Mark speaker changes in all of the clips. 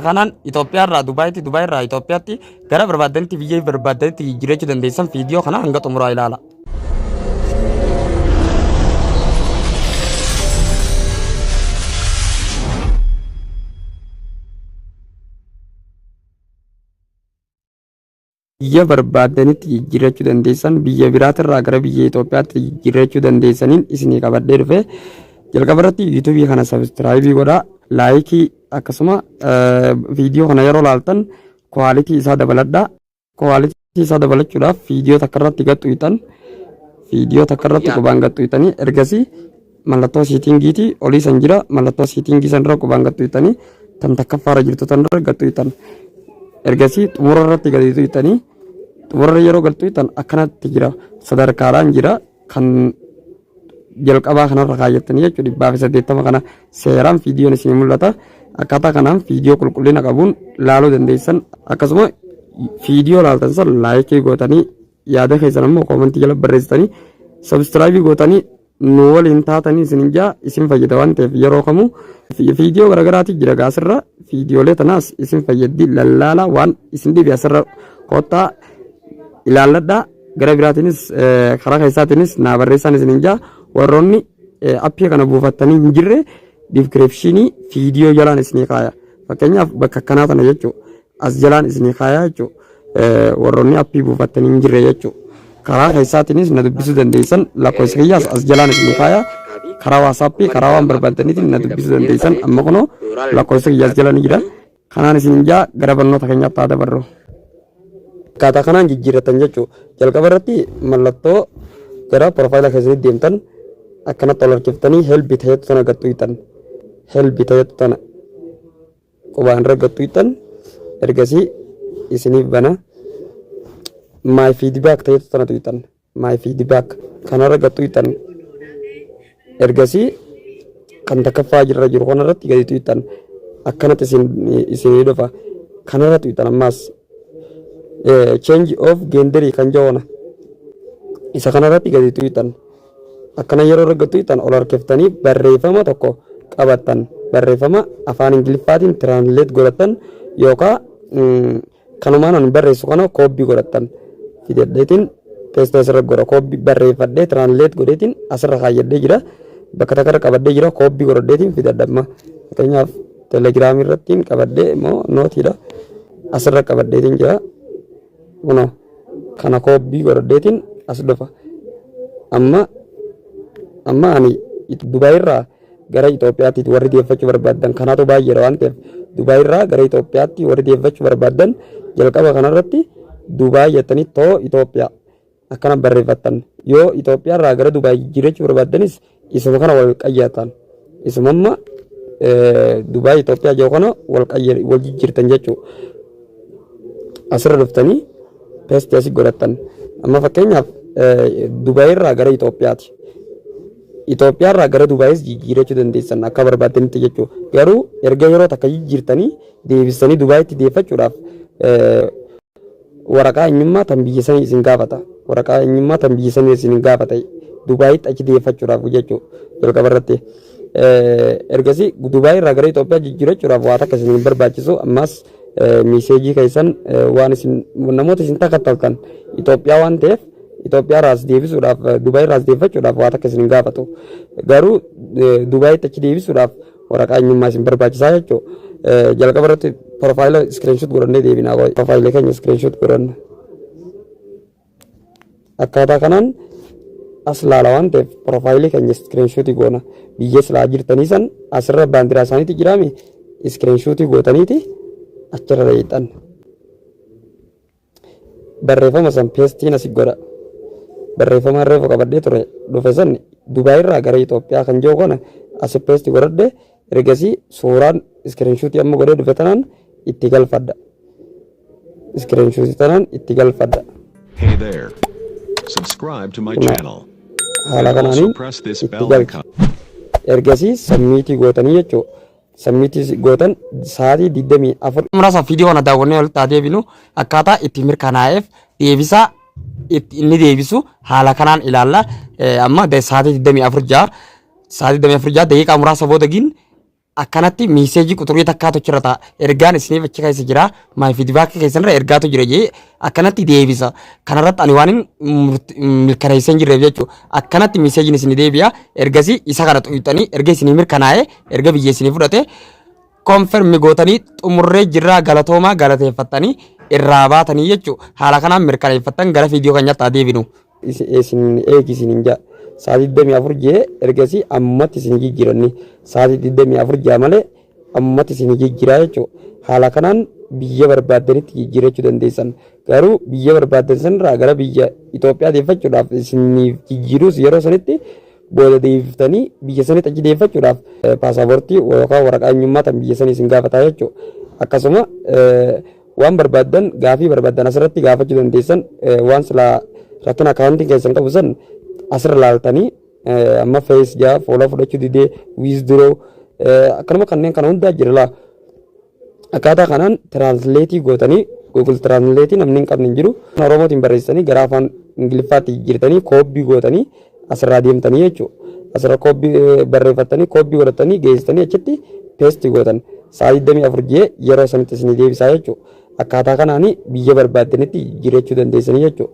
Speaker 1: Kanaan Itoophiyaa irraa Dubaayitti, Dubaayii irraa Itoophiyaatti gara barbaadanitti biyya barbaadanitti jiraachuu dandeessan viidiyoo kana hanga xumuraa ilaala. Biyya barbaadanitti jiraachuu dandeessan biyya biraatirraa gara biyya Itoophiyaatti jiraachuu dandeessaniin isinii qabadhee dhufe jalqaba irratti yuutuubii kana sabskraayibii godhaa, laayikii akkasuma viidiyoo kana yeroo laaltan kwaalitii isaa dabaladhaa. Kwaalitii isaa dabalachuudhaaf viidiyoo takka irratti gadhuutan viidiyoo takka irratti qubaan gadhuutanii ergasii mallattoo siitingiitii olii san jira mallattoo siitingii san irra qubaan gadhuutanii tan takkaffaarra jirtu tan irra gadhuutan ergasii xumura irratti gadhuutanii xumura yeroo gadhuutan akkanatti jira sadarkaadhaan jira kan jalqabaa kanarra kaayyattanii jechuudha 180 kana seeraan viidiyoon isin mul'ata. Akkaataa kanaan viidiyoo qulqullina qabuun laaluu dandeessan akkasuma viidiyoo laaltan san laayikii gootanii yaada keessan immoo koomentii jala barreessitanii sabskraayibii gootanii nu waliin taatanii isin ijaa isin fayyada waan ta'eef yeroo kamuu viidiyoo garagaraati jira gaasirra viidiyoolee tanaas isin fayyaddi lallaala waan isin dhibe asirra kottaa ilaalladhaa gara biraatiinis karaa keessaatiinis naa barreessan isin ijaa warroonni appii kana buufattanii hin jirre diskiripshinii viidiyoo jalaan isinii kaaya fakkeenyaaf bakka akkanaa tana jechuudha as jalaan isinii kaaya jechuudha warroonni appii buufattanii hin jirre jechuudha karaa keessaatiinis na dubbisuu dandeessan lakkoofsa kiyyaas as jalaan isinii kaaya karaa waasappii karaa waan barbaadaniitiin na dubbisuu dandeessan amma kunoo lakkoofsa kiyyaas jalaan jira kanaan isin ijaa gara barnoota keenyaatti haa dabarru. Akkaataa kanaan jijjiirratan jechuudha jalqaba irratti mallattoo gara profaayila keessatti deemtan akkanatti ol harkiftanii helbi ta'etu sana gadhuutan helbi ta'etu sana qubaan irra gadhuutan ergasii isiniif bana my feedback ta'etu sana tuutan my feedback kanarra gadhuutan ergasii kan takkaffaa jirra jiru kanarratti gadi tuutan akkanatti isinii dhufa kanarra tuutan ammaas change of gender kan jawana isa kanarratti gadi tuutan akkana yeroo raggattuutan ol harkiftanii barreeffama tokko qabattan barreeffama afaan ingiliffaatiin tiraansileet godhatan yookaan kanumaan ani barreessu kana koobbii godhatan fidadheetiin teessoo asirra godha koobbii barreeffadhee tiraansileet godheetiin asirra kaayyadhee jira bakka takka qabadhee jira koobbii godhadheetiin fidadhamma fakkeenyaaf teelegiraamii irrattiin qabadhee immoo nootiidha asirra qabadheetiin jira kunoo kana koobbii godhadheetiin as dhufa amma ani Dubaayii irraa gara Itoophiyaatti warri deeffachuu barbaadan kanaatu baay'eedha waan ta'eef Dubaayii irraa gara Itoophiyaatti warri deeffachuu barbaadan jalqaba kanarratti Dubaayii jettanii too Itoophiyaa akkana barreeffatan yoo Itoophiyaa irraa gara Dubaayii jiraachuu barbaadanis isuma kana wal qayyatan isuma amma Dubaayii Itoophiyaa jiru kana wal jijjiirtan jechuudha asirra dhuftanii peestii asii godhatan amma fakkeenyaaf Dubaayii irraa gara Itoophiyaatti Itoophiyaa irraa gara Dubaayis jijjiirachuu dandeessan akka barbaadanitti jechuudha. Garuu erga yeroo takka jijjiirtanii deebisanii Dubaayitti deeffachuudhaaf waraqaa eenyummaa tan biyya sanii isin gaafata. Waraqaa eenyummaa tan biyya sanii isin gaafata Dubaayitti achi deeffachuudhaaf jechuudha. Jalqaba irratti ergasii Dubaayii irraa gara Itoophiyaa jijjiirachuudhaaf waa takka isin barbaachisu ammas miiseejii keessan waan isin namoota isin takkattaltan Itoophiyaa waan ta'eef Itoophiyaa irraas deebisuudhaaf Dubaayii irraas deeffachuudhaaf waa takka isin gaafatu garuu Dubaayitti achi deebisuudhaaf waraqaa eenyummaa isin barbaachisaa jechuudha jalqaba irratti profaayila iskiriinshoot godhannee deebinaa profaayila keenya iskiriinshoot godhanna akkaataa kanaan as laala waan ta'eef profaayilii keenya iskiriinshootii goona biyya silaa jirtanii san asirra baandiraa isaaniitti jiraame iskiriinshootii gootaniiti achirra hiixan barreeffama san peestiin asii godha barreeffama reefu qabadhee ture dhufe san Dubaayii irraa gara Itoophiyaa kan jiru kana asii peestii godhadhe ergasii suuraan iskiriinshotii amma godhee dhufe tanaan itti galfadha iskiriinshotii tanaan itti galfadha.
Speaker 2: Hey there. Subscribe to my channel.
Speaker 1: Haala kanaaniin itti galcha ergasii sammiitii gootanii jechuudha. Sammiitii gootan sa'aatii 24 muraasa viidiyoo kana daawwannee walitti haa deebinu akkaataa itti mirkanaa'eef deebisaa inni deebisu haala kanaan ilaalla amma sa'aatii 24 daqiiqaa muraasa booda gin akkanatti miiseejii quxurii takkaatu jira ta'a. Ergaan isiniif achi keessa jira. My feedback keessanirra ergaatu jira jee akkanatti deebisa. Kanarratti ani waan mirkaneessee hin jirreef jechuudha. Akkanatti miiseejiin isinii deebi'a. Ergasii isa kana xuyixanii erga isinii mirkanaa'ee erga biyya isinii fudhate konfirmi gootanii xumurree jirraa galatoomaa galateeffattanii irraa baatanii jechuudha. Haala kanaan mirkaneeffattan gara viidiyoo keenyatti deebinu. Isin eegisiin jaa. Sa'aatii 24 jee ergasii ammatti isin jijjiiranni sa'aatii 24 jaa malee ammatti isin jijjiiraa jechuudha. Haala kanaan biyya barbaaddanitti jijjiirachuu dandeessan. Garuu biyya barbaaddan sanirraa gara biyya Itoophiyaa deeffachuudhaaf isiniif jijjiiruus yeroo sanitti booda deebiftanii biyya sanitti achi deeffachuudhaaf paasaportii yookaan waraqaa eenyummaa tan biyya sanii isin gaafataa jechuudha. Akkasuma waan barbaaddan gaafii barbaaddan asirratti gaafachuu dandeessan waan silaa rakkina akaawuntii keessan qabu san asirra laaltanii amma fees jaa fuula fudhachuu didee wiizduroo akkanuma kanneen kana hundaa jira. Akkaataa kanaan tiraansileetii gootanii Google Translate namni hin qabne hin jiru. Oromootiin barreessanii gara afaan Ingiliffaatti jijjiirtanii koobbii gootanii asirraa deemtanii jechuudha. Asirra koobbii barreeffattanii koobbii godhatanii geessitanii achitti peestii gootan. Sa'aatii 24 jee yeroo sanitti isin deebisaa jechuudha. Akkaataa kanaan biyya barbaaddanitti jijjiirachuu dandeessanii jechuudha.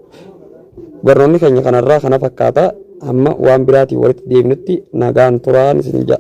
Speaker 1: Barnoonni keenya kanarraa kana fakkaata amma waan biraatiin walitti deebinutti nagaan turaan isin jaa.